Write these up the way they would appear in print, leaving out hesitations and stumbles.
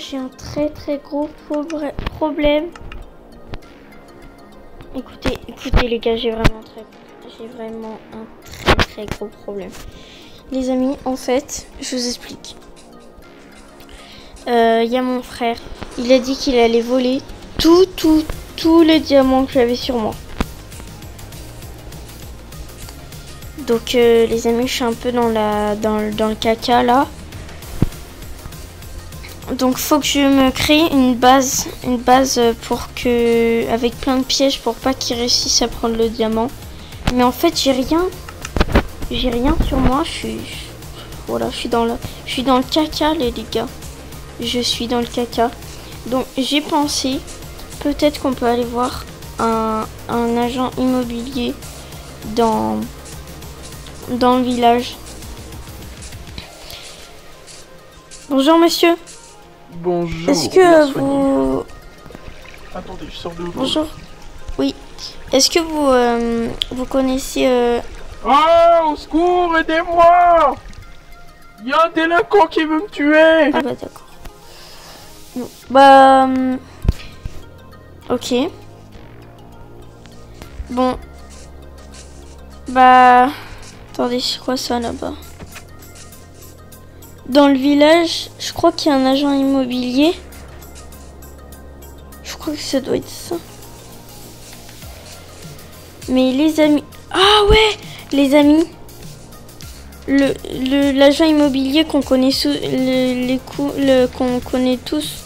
j'ai un très gros problème. Écoutez les gars, j'ai vraiment un très gros problème. Les amis, en fait, je vous explique. Y a mon frère, il a dit qu'il allait voler tous les diamants que j'avais sur moi. Donc les amis, je suis un peu dans le caca là. Donc faut que je me crée une base pour que, avec plein de pièges pour pas qu'ils réussissent à prendre le diamant. Mais en fait j'ai rien sur moi. Je suis dans le caca les gars. Je suis dans le caca. Donc j'ai pensé peut-être qu'on peut aller voir un agent immobilier dans le village. Bonjour monsieur. Bonjour. Est-ce que vous... Attendez, je sors de l'eau. Bonjour. Oui. Est-ce que vous connaissez... Oh, au secours, aidez-moi! Il y a un délinquant qui veut me tuer! Ah bah d'accord. Bon, bah... ok. Bon. Bah... Attendez, c'est quoi ça là-bas? Dans le village, je crois qu'il y a un agent immobilier. Je crois que ça doit être ça. Mais les amis... Ah ouais, les amis. L'agent immobilier qu'on connaît qu'on connaît tous,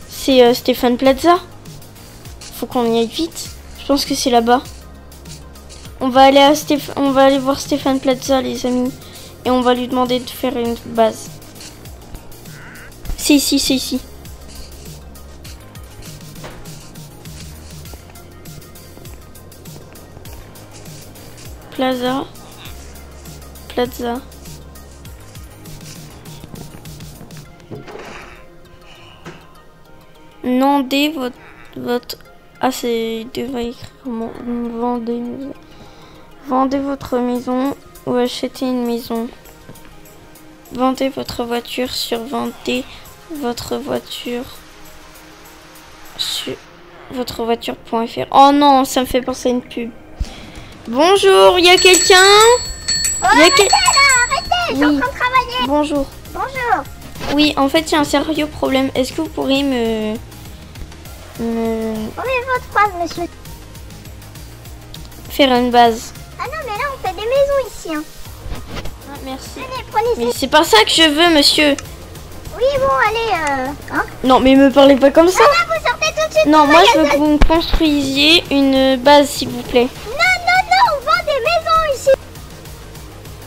c'est Stéphane Plaza. Faut qu'on y aille vite. Je pense que c'est là-bas. On va aller voir Stéphane Plaza, les amis, et on va lui demander de faire une base. C'est ici, c'est ici. Plaza. Vendez votre... Ah, c'est devrait écrire comment? Vendez votre maison ou achetez une maison. Vendez votre voiture sur vendez votre voiture sur votre-voiture.fr. Oh non, ça me fait penser à une pub. Bonjour, il y a quelqu'un? Oh, arrêtez là, arrêtez, je suis en train de travailler. Bonjour. Bonjour. Oui, en fait, il y a un sérieux problème. Est-ce que vous pourriez me... Oui, votre phrase, monsieur. faire une base? Ah non, mais là, on fait des maisons ici. Hein. Ah, merci. Allez, prenez ça. Mais c'est pas ça que je veux, monsieur. Oui, bon, allez, hein. Non, mais me parlez pas comme ça. Ah là, vous sortez tout de suite. Non, du moi, je veux magasin. que vous me construisiez une base, s'il vous plaît. Non, on vend des maisons ici.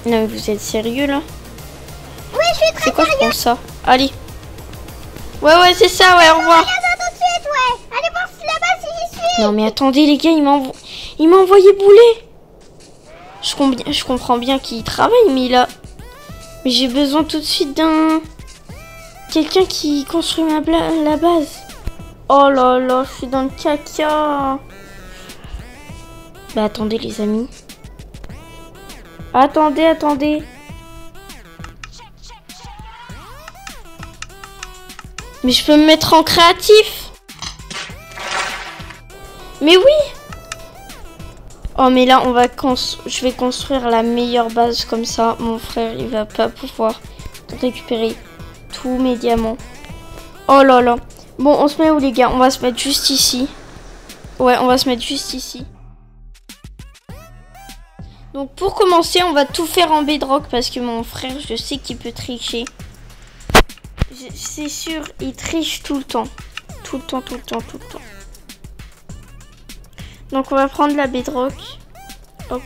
Non, mais vous êtes sérieux, là? Oui, je suis très C'est quoi, je sérieux. pense ça? Allez. Ouais, c'est ça, ouais, au revoir. Magasin tout de suite, ouais. Allez voir si là-bas, si j'y suis. Non, mais attendez, les gars, il m'a envoyé bouler. Je comprends bien qu'il travaille, mais il a... Mais j'ai besoin tout de suite d'un... quelqu'un qui construit la base. Oh là là, je suis dans le caca. Bah attendez les amis. Attendez. Mais je peux me mettre en créatif. Mais oui. Oh mais là je vais construire la meilleure base comme ça. Mon frère il va pas pouvoir récupérer tous mes diamants. Oh là là. Bon on se met où les gars? On va se mettre juste ici. Ouais on va se mettre juste ici. Donc pour commencer on va tout faire en bedrock parce que mon frère je sais qu'il peut tricher. C'est sûr il triche tout le temps. Tout le temps. Donc on va prendre la bedrock. Hop.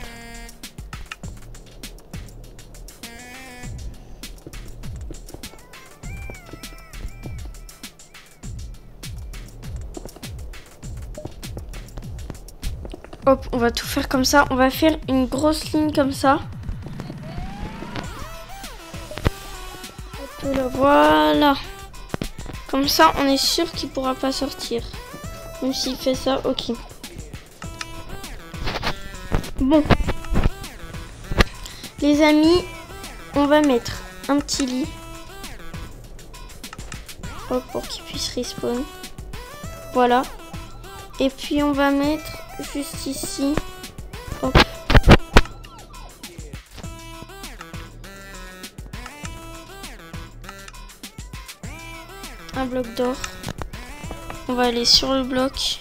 Hop, on va tout faire comme ça. On va faire une grosse ligne comme ça. Hop là, voilà. Comme ça, on est sûr qu'il pourra pas sortir. Même s'il fait ça, ok. Bon. Les amis, on va mettre un petit lit. Hop, pour qu'il puisse respawn. Voilà. Et puis on va mettre juste ici. Hop. Un bloc d'or. On va aller sur le bloc.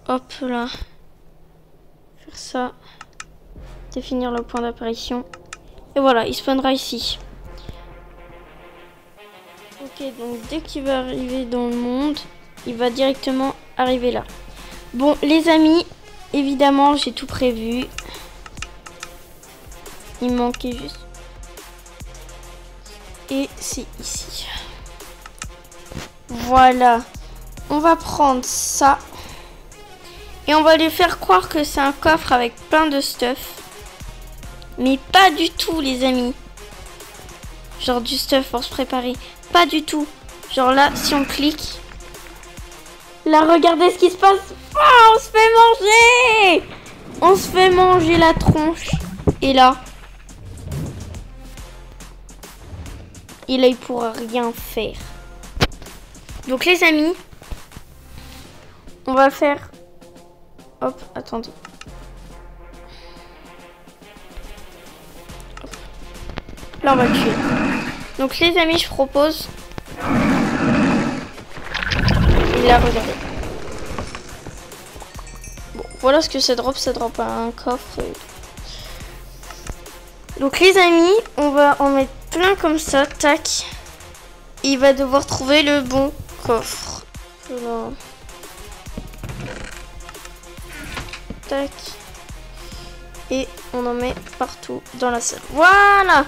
Hop là. Faire ça. Définir le point d'apparition. Et voilà, il spawnera ici. Ok, donc dès qu'il va arriver dans le monde, il va directement arriver là. Bon, les amis, évidemment, j'ai tout prévu. Il manquait juste. Et c'est ici. Voilà. On va prendre ça. Et on va lui faire croire que c'est un coffre avec plein de stuff. Mais pas du tout, les amis. Genre du stuff pour se préparer. Pas du tout. Genre là, si on clique. Là, regardez ce qui se passe. Oh, on se fait manger. On se fait manger la tronche. Et là. Et là, il pourra rien faire. Donc, les amis. On va faire... Hop, attendez. Hop. Là, on va le tuer. Donc, les amis, je propose... Et là, regardez. Bon, voilà ce que ça drop un coffre. Donc, les amis, on va en mettre plein comme ça. Tac. Et il va devoir trouver le bon coffre. Voilà. Tac. Et on en met partout dans la salle. Voilà.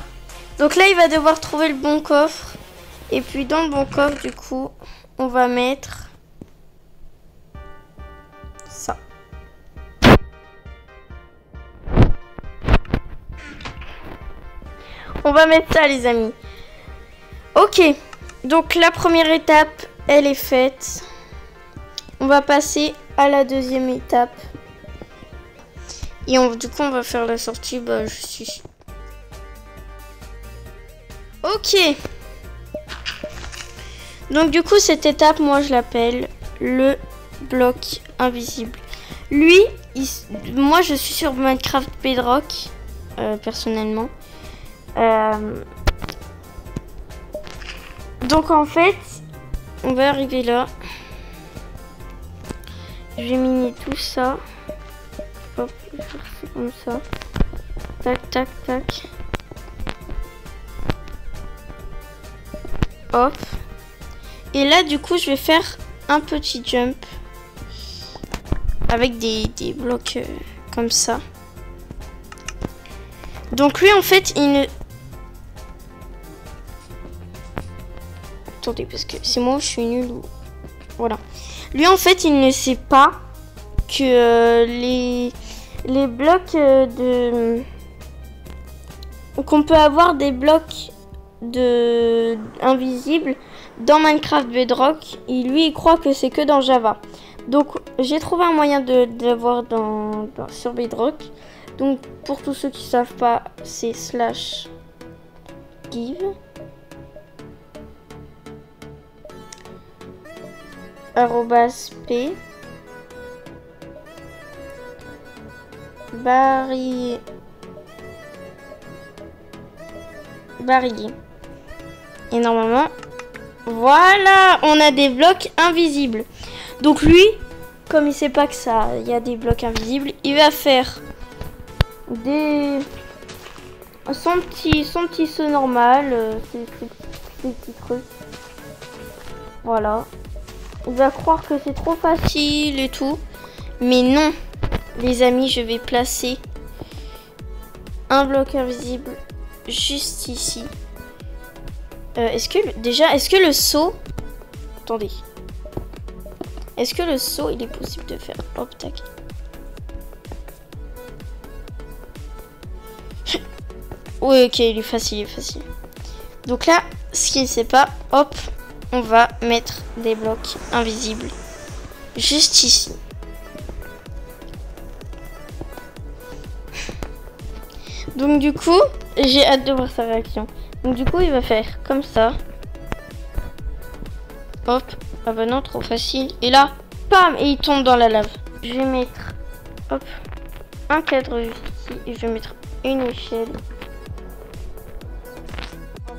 Donc là, il va devoir trouver le bon coffre. Et puis dans le bon coffre, du coup, on va mettre ça. On va mettre ça, les amis. Ok. Donc la première étape, elle est faite. On va passer à la deuxième étape. Et du coup, on va faire la sortie juste ici. Ok. Donc du coup, cette étape, moi, je l'appelle le bloc invisible. Lui, moi, je suis sur Minecraft Bedrock, personnellement. Donc en fait, on va arriver là. Je vais miner tout ça. Hop, je vais faire ça comme ça. Tac, tac, tac. Hop. Et là, du coup, je vais faire un petit jump. Avec des blocs comme ça. Donc lui, en fait, il ne... Attendez, parce que c'est moi où je suis nulle. Voilà. Lui, en fait, il ne sait pas que les blocs qu'on peut avoir des blocs invisibles dans Minecraft Bedrock. Et lui, il croit que c'est que dans Java. Donc, j'ai trouvé un moyen de l'avoir sur Bedrock. Donc, pour tous ceux qui ne savent pas, c'est /give. @p barrier. Et normalement, voilà, on a des blocs invisibles. Donc lui, comme il sait pas que ça, il y a des blocs invisibles, il va faire son petit saut normal, ces petits trucs. Voilà. Il va croire que c'est trop facile et tout. Mais non, les amis, je vais placer un bloc invisible juste ici. Est-ce que le saut... Attendez. Est-ce que le saut, il est possible de faire? Hop, tac. Oui, ok, il est facile, Donc là, ce qu'il ne sait pas, hop, on va mettre des blocs invisibles juste ici. Donc du coup, j'ai hâte de voir sa réaction. Donc du coup, il va faire comme ça. hop. Ah bah non, trop facile. Et là, pam, et il tombe dans la lave. Je vais mettre, hop, un cadre juste ici. Et je vais mettre une échelle. Hop.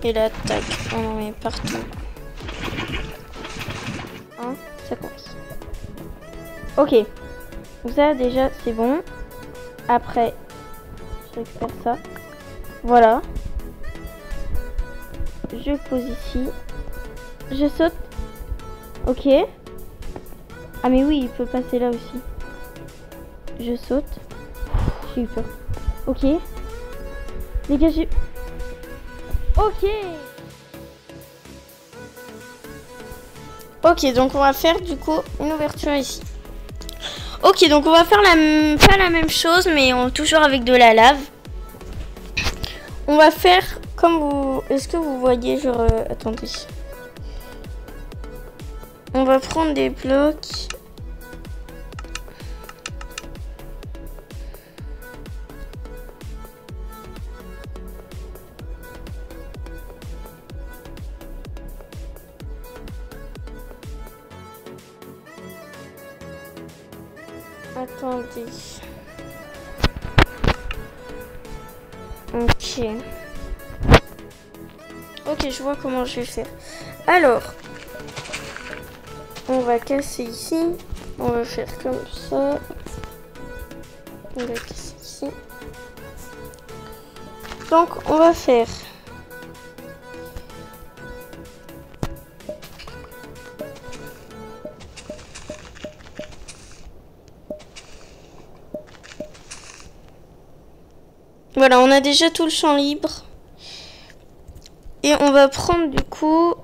Et là, tac, on en met partout. Hein, ça commence. Ok. Ça, déjà, c'est bon. Après, je récupère ça. Voilà. Je pose ici. Je saute. Ok. Ah mais oui, il peut passer là aussi. Je saute. J'ai eu peur. Ok. Dégagez. Ok. Ok, donc on va faire du coup une ouverture ici. Ok, donc on va faire pas la même chose, mais toujours avec de la lave. On va faire comme vous... Est-ce que vous voyez, genre... attendez. On va prendre des blocs. Attendez. Ok. Ok, je vois comment je vais faire. Alors, on va casser ici. On va faire comme ça. On va casser ici. Donc, on va faire... Voilà, on a déjà tout le champ libre. Et on va prendre du coup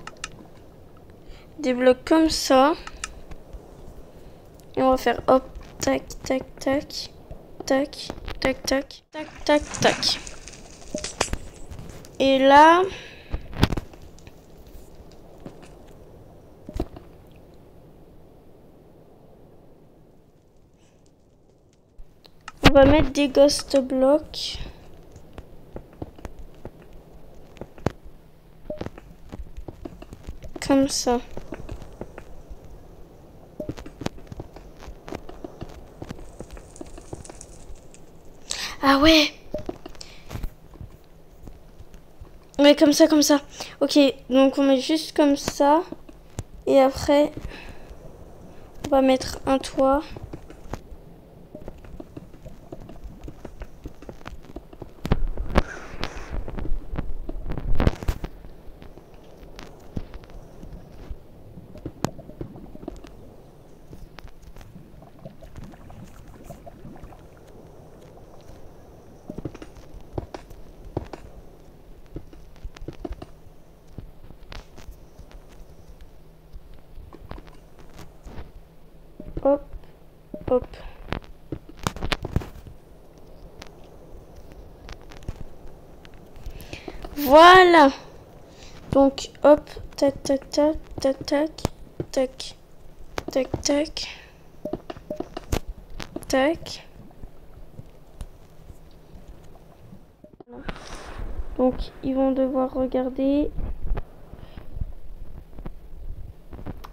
des blocs comme ça. Et on va faire hop, tac, tac, tac, tac, tac, tac, tac, tac, tac. Et là... on va mettre des ghost blocks. Comme ça. Ah ouais. Ouais, comme ça, comme ça. Ok, donc on met juste comme ça. Et après, on va mettre un toit. Hop, hop. Voilà. Donc, hop, tac, tac, tac, tac, tac, tac, tac, tac, tac. Donc, ils vont devoir regarder.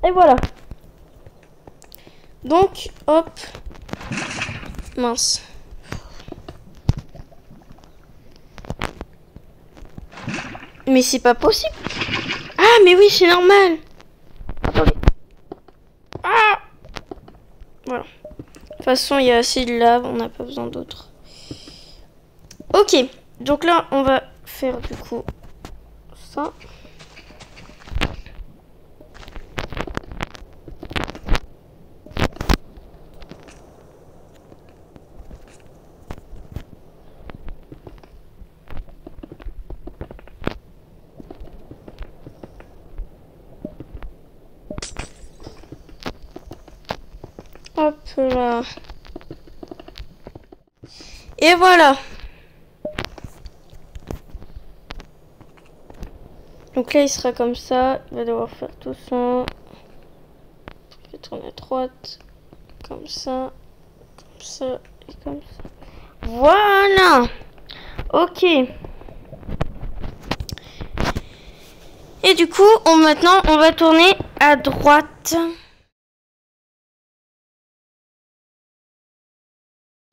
Et voilà. Donc, hop. Mince. Mais c'est pas possible. Ah, mais oui, c'est normal. Attendez. Ah. Voilà. De toute façon, il y a assez de lave. On n'a pas besoin d'autres. Ok. Donc là, on va faire du coup ça. Hop là. Et voilà. Donc là, il sera comme ça. Il va devoir faire tout ça. Je vais tourner à droite. Comme ça. Comme ça. Et comme ça. Voilà. Ok. Et du coup, maintenant, on va tourner à droite.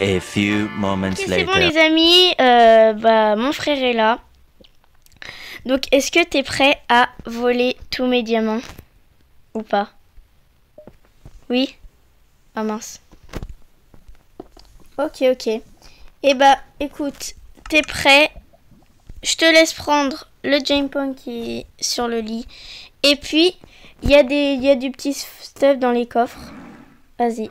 A few moments Ok, c'est later. bon les amis, mon frère est là. Donc, est-ce que t'es prêt à voler tous mes diamants? Ou pas? Oui? Ah mince. Ok. Et écoute, t'es prêt? Je te laisse prendre le Jamepoint qui est sur le lit. Et puis, il y a du petit stuff dans les coffres. Vas-y.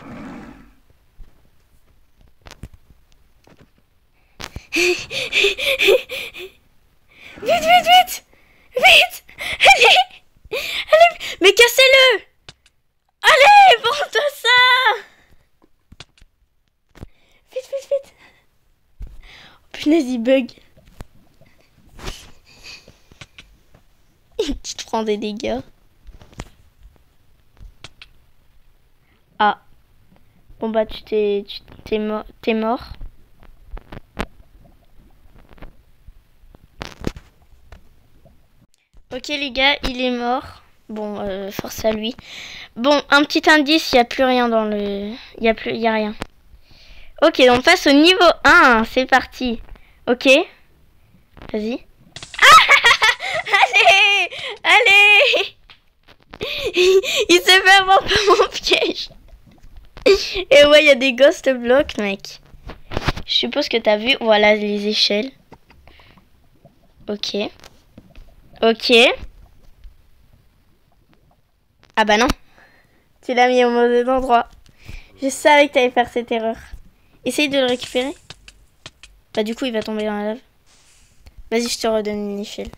Vite! Allez! Mais cassez-le! Allez, prends-toi ça! Vite! Oh, punaise, il bug. Tu te prends des dégâts. Ah. Bon t'es mort. Ok les gars, il est mort. Bon, force à lui. Bon, un petit indice, il n'y a plus rien dans le... Il y a rien. Ok, on passe au niveau 1. C'est parti. Ok. Vas-y. Ah Allez Il s'est fait avoir par mon piège. Et ouais, il y a des ghost blocks, mec. Je suppose que t'as vu. Voilà les échelles. Ok. Ah bah non. Tu l'as mis au mauvais endroit. Je savais que t'allais faire cette erreur. Essaye de le récupérer. Bah du coup, il va tomber dans la lave. Vas-y, je te redonne une échelle.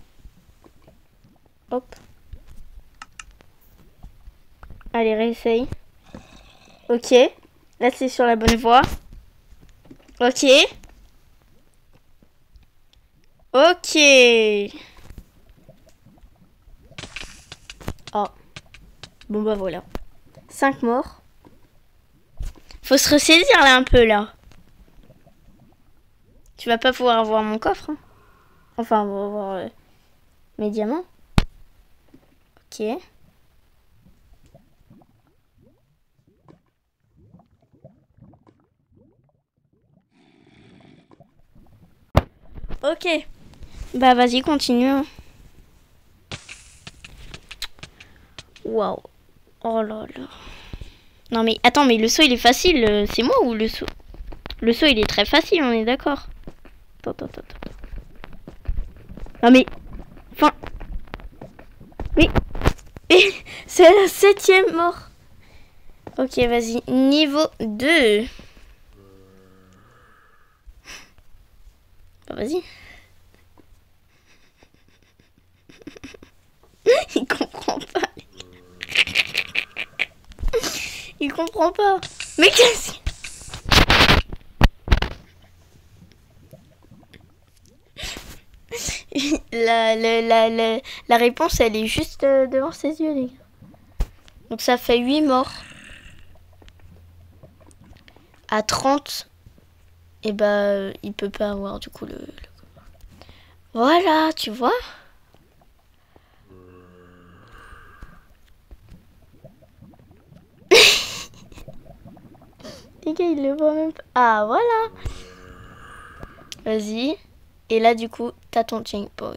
Hop. Allez, réessaye. Ok. Là, c'est sur la bonne voie. Ok. Oh. Bon bah voilà. 5 morts. Faut se ressaisir là un peu là. Tu vas pas pouvoir avoir mon coffre. Hein. Enfin, on va avoir mes diamants. Ok. Ok. Bah vas-y, continue. Hein. Waouh. Oh là là. Non mais attends, mais le saut il est facile. C'est moi ou le saut? Le saut il est très facile, on est d'accord. Attends. Non mais... Enfin... Mais... C'est la 7e mort. Ok, vas-y. Niveau 2. Bah, vas-y. Il comprend pas. Il comprend pas. Mais qu'est-ce que... La réponse, elle est juste devant ses yeux, les gars. Donc ça fait 8 morts. À 30. Et bah, il peut pas avoir du coup le... Voilà, tu vois. Les gars, il le voit même pas. Ah, voilà. Vas-y. Et là, du coup, t'as ton checkpoint.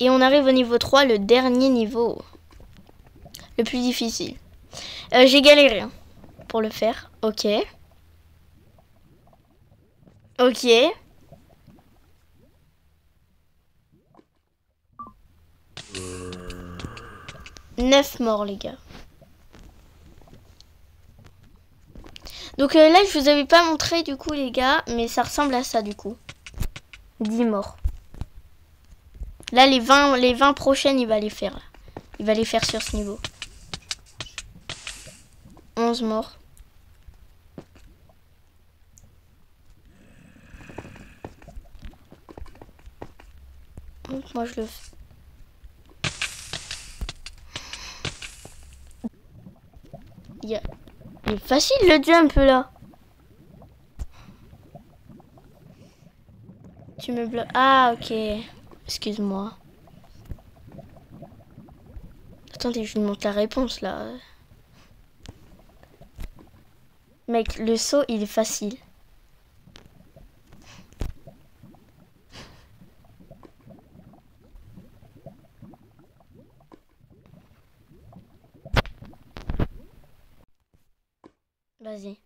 Et on arrive au niveau 3, le dernier niveau. Le plus difficile. J'ai galéré hein, pour le faire. Ok. 9 morts, les gars. Donc là, je vous avais pas montré, du coup, les gars. Mais ça ressemble à ça, du coup. 10 morts. Là, les 20 prochaines, il va les faire. Là. Il va les faire sur ce niveau. 11 morts. Donc, moi, je le fais. Il est facile le jump là. Tu me bloques. Ah, ok. Excuse-moi. Attendez, je vous montre la réponse là. Mec, le saut il est facile. Vas-y.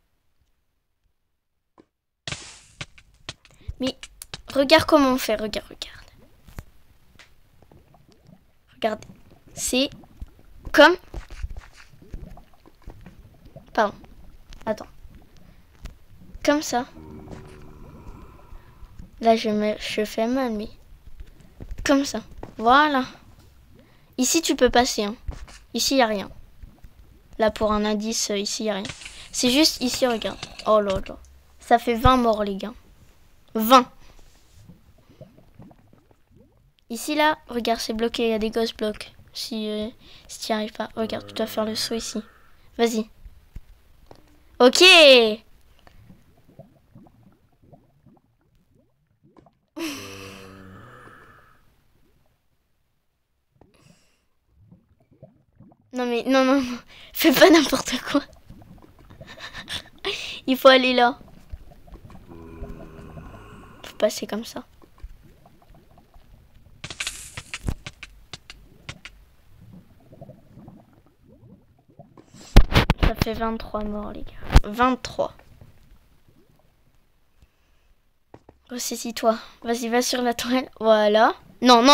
Mais regarde comment on fait, regarde. Regarde. C'est comme... Pardon. Attends. Comme ça. Là, je fais mal, mais... Comme ça. Voilà. Ici, tu peux passer. Hein. Ici, il n'y a rien. Là, pour un indice, ici, il n'y a rien. C'est juste ici, regarde. Oh là là. Ça fait 20 morts, les gars. 20. Ici, là, regarde, c'est bloqué. Il y a des ghost blocks. Si tu n'y arrives pas. Regarde, tu dois faire le saut ici. Vas-y. Ok. Non mais, non. Fais pas n'importe quoi. Il faut aller là. Faut passer comme ça. Ça fait 23 morts, les gars. 23. Ressaisis-toi. Vas-y, va sur la tourelle. Voilà. Non.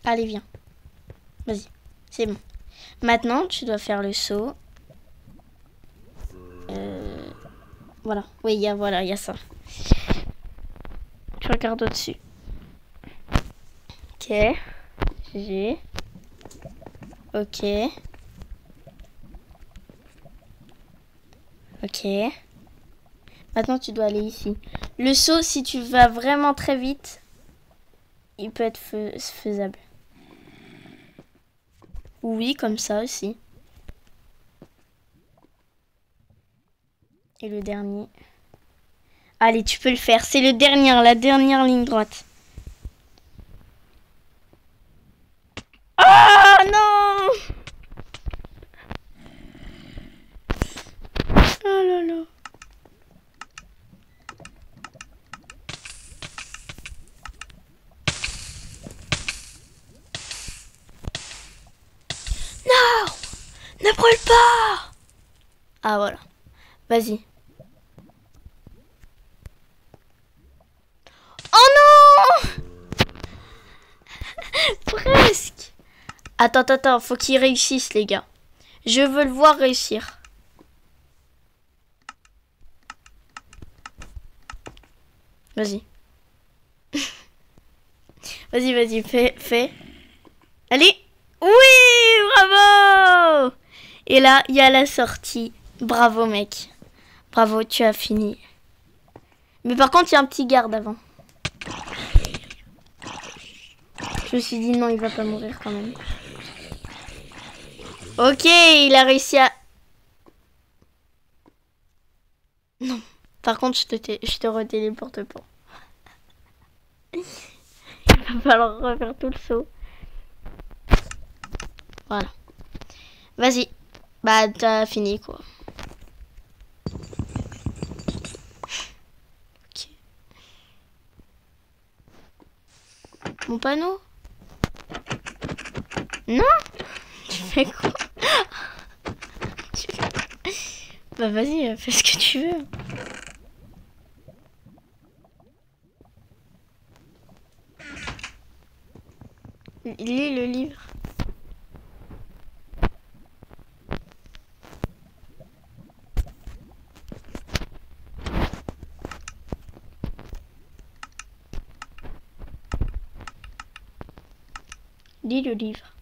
Allez, viens. Vas-y. C'est bon. Maintenant, tu dois faire le saut. Voilà. Oui, il y a ça. Tu regardes au-dessus. Ok. GG. Ok. Ok. Maintenant, tu dois aller ici. Le saut, si tu vas vraiment très vite, il peut être faisable. Oui, comme ça aussi. Et le dernier. Allez, tu peux le faire. C'est le dernier, la dernière ligne droite. Ah non! Oh là là. Non! Ne brûle pas! Ah voilà. Vas-y. Oh non! Presque. Attends, faut qu'il réussisse, les gars. Je veux le voir réussir. Vas-y. Vas-y, fais. Allez. Oui, bravo! Et là, il y a la sortie. Bravo, mec. Bravo, tu as fini. Mais par contre, il y a un petit garde avant. Je me suis dit non, il va pas mourir quand même. Ok, il a réussi à... Non. Par contre, je te retéléporte pas. Il va falloir refaire tout le saut. Voilà. Vas-y. Bah, t'as fini, quoi. Ok. Mon panneau? Non? Tu fais quoi? Bah, vas-y, fais ce que tu veux. Lis le livre. Lis le livre.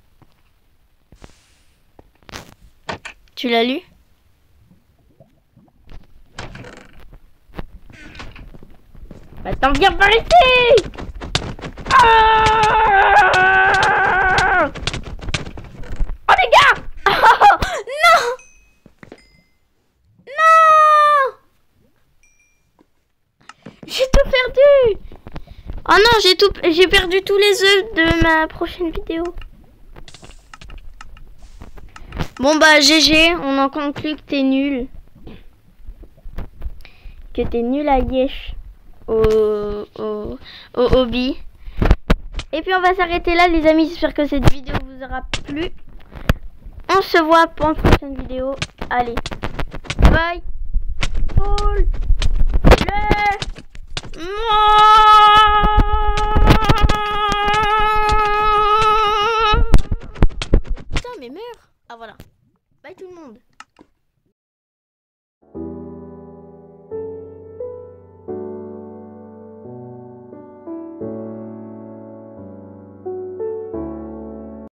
Tu l'as lu? Bah t'en viens par ici! Ah! Oh les gars! Oh, non! Non! J'ai tout perdu! Oh non, j'ai perdu tous les œufs de ma prochaine vidéo. Bon bah GG, on en conclut que t'es nul. Que t'es nul à yesh au hobby. Et puis on va s'arrêter là les amis, j'espère que cette vidéo vous aura plu. On se voit pour une prochaine vidéo. Allez, bye. Putain mais meurs. Ah voilà. Bye tout le monde.